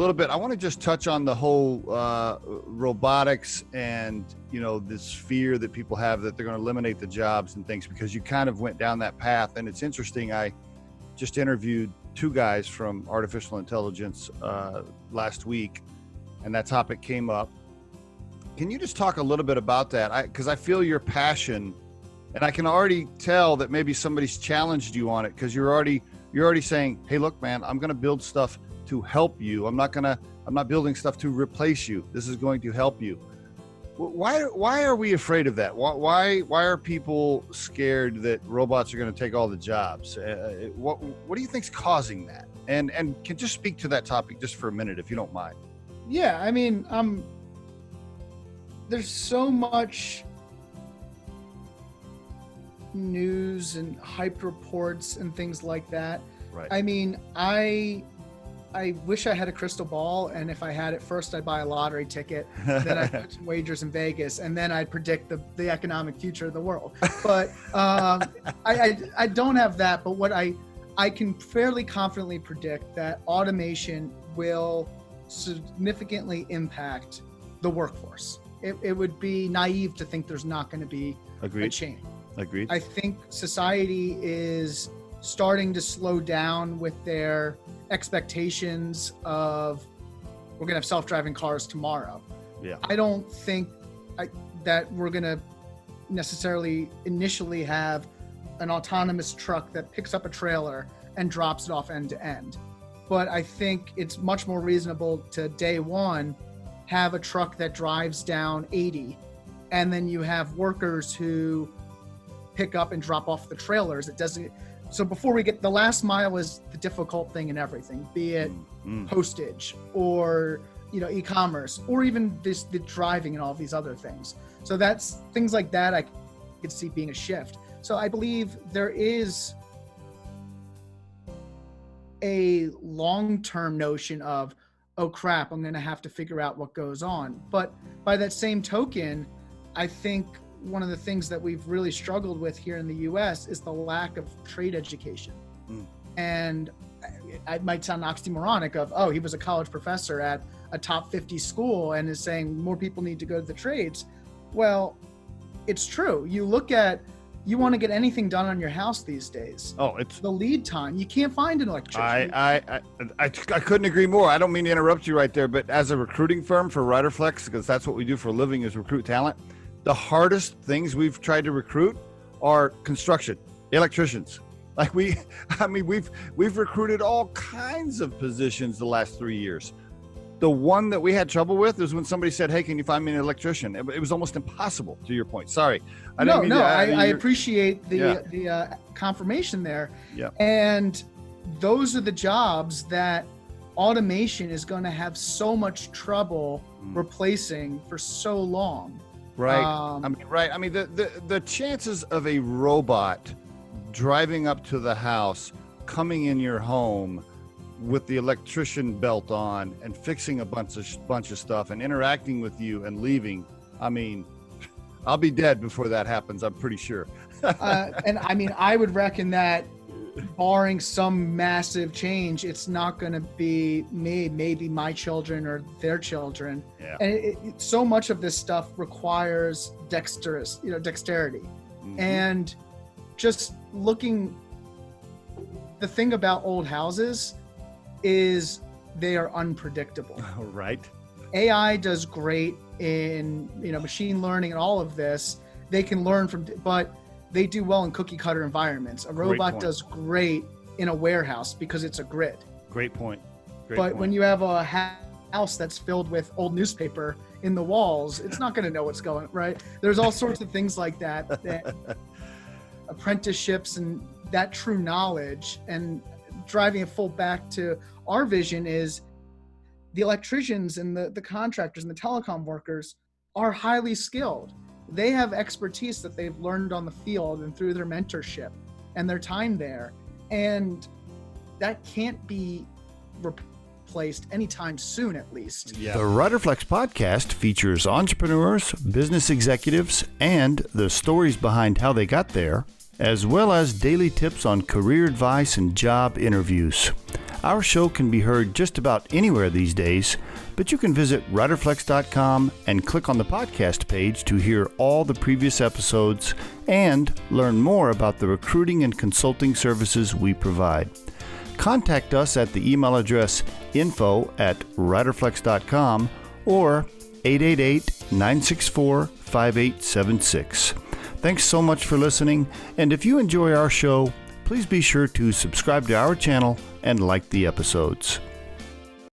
little bit. I want to just touch on the whole robotics and, this fear that people have that they're going to eliminate the jobs and things, because you kind of went down that path. And it's interesting. I just interviewed two guys from artificial intelligence last week, and that topic came up. Can you just talk a little bit about that? Because I feel your passion, and I can already tell that maybe somebody's challenged you on it, because you're already saying, hey, look, man, I'm going to build stuff to help you. I'm not building stuff to replace you. This is going to help you. Why are we afraid of that? Why are people scared that robots are going to take all the jobs? What do you think's causing that? And can just speak to that topic just for a minute, if you don't mind. Yeah, I mean, there's so much news and hype reports and things like that. Right. I mean, I wish I had a crystal ball, and if I had it, first I'd buy a lottery ticket, then I'd put some wagers in Vegas, and then I'd predict the economic future of the world. But I don't have that, but what I can fairly confidently predict that automation will significantly impact the workforce. It would be naive to think there's not going to be a change. Agreed. I think society is starting to slow down with their expectations of we're going to have self-driving cars tomorrow. Yeah. I don't think that we're going to necessarily initially have an autonomous truck that picks up a trailer and drops it off end to end. But I think it's much more reasonable to day one have a truck that drives down 80, and then you have workers who pick up and drop off the trailers. So before we get, the last mile is the difficult thing in everything, be it postage or e-commerce, or even the driving and all these other things. So that's things like that I could see being a shift. So I believe there is a long-term notion of, oh crap, I'm going to have to figure out what goes on. But by that same token, I think one of the things that we've really struggled with here in the US is the lack of trade education. And it might sound oxymoronic of, oh, he was a college professor at a top 50 school and is saying more people need to go to the trades. Well, it's true. You want to get anything done on your house these days. Oh, it's the lead time. You can't find an electrician. I couldn't agree more. I don't mean to interrupt you right there, but as a recruiting firm for Riderflex, because that's what we do for a living, is recruit talent. The hardest things we've tried to recruit are construction, electricians. Like we've recruited all kinds of positions the last 3 years. The one that we had trouble with is when somebody said, hey, can you find me an electrician? It was almost impossible, to your point. Sorry. I appreciate the confirmation there. Yeah. And those are the jobs that automation is going to have so much trouble replacing for so long. Right. I mean, the chances of a robot driving up to the house, coming in your home with the electrician belt on and fixing a bunch of stuff and interacting with you and leaving, I mean, I'll be dead before that happens, I'm pretty sure. And I mean, I would reckon that barring some massive change, it's not going to be me, maybe my children or their children. Yeah. And so much of this stuff requires dexterity. And just looking, the thing about old houses is they are unpredictable. Right. AI does great in, machine learning and all of this. They can learn from, but they do well in cookie cutter environments. A robot does great in a warehouse because it's a grid. Great point. When you have a house that's filled with old newspaper in the walls, it's not going to know what's going on, right? There's all sorts of things like that apprenticeships and that true knowledge, and driving it full back to our vision is the electricians and the contractors and the telecom workers are highly skilled. They have expertise that they've learned on the field and through their mentorship and their time there. And that can't be replaced anytime soon, at least. Yeah. The Riderflex podcast features entrepreneurs, business executives, and the stories behind how they got there, as well as daily tips on career advice and job interviews. Our show can be heard just about anywhere these days, but you can visit Riderflex.com and click on the podcast page to hear all the previous episodes and learn more about the recruiting and consulting services we provide. Contact us at the email address info@riderflex.com or 888-964-5876. Thanks so much for listening, and if you enjoy our show, please be sure to subscribe to our channel and like the episodes.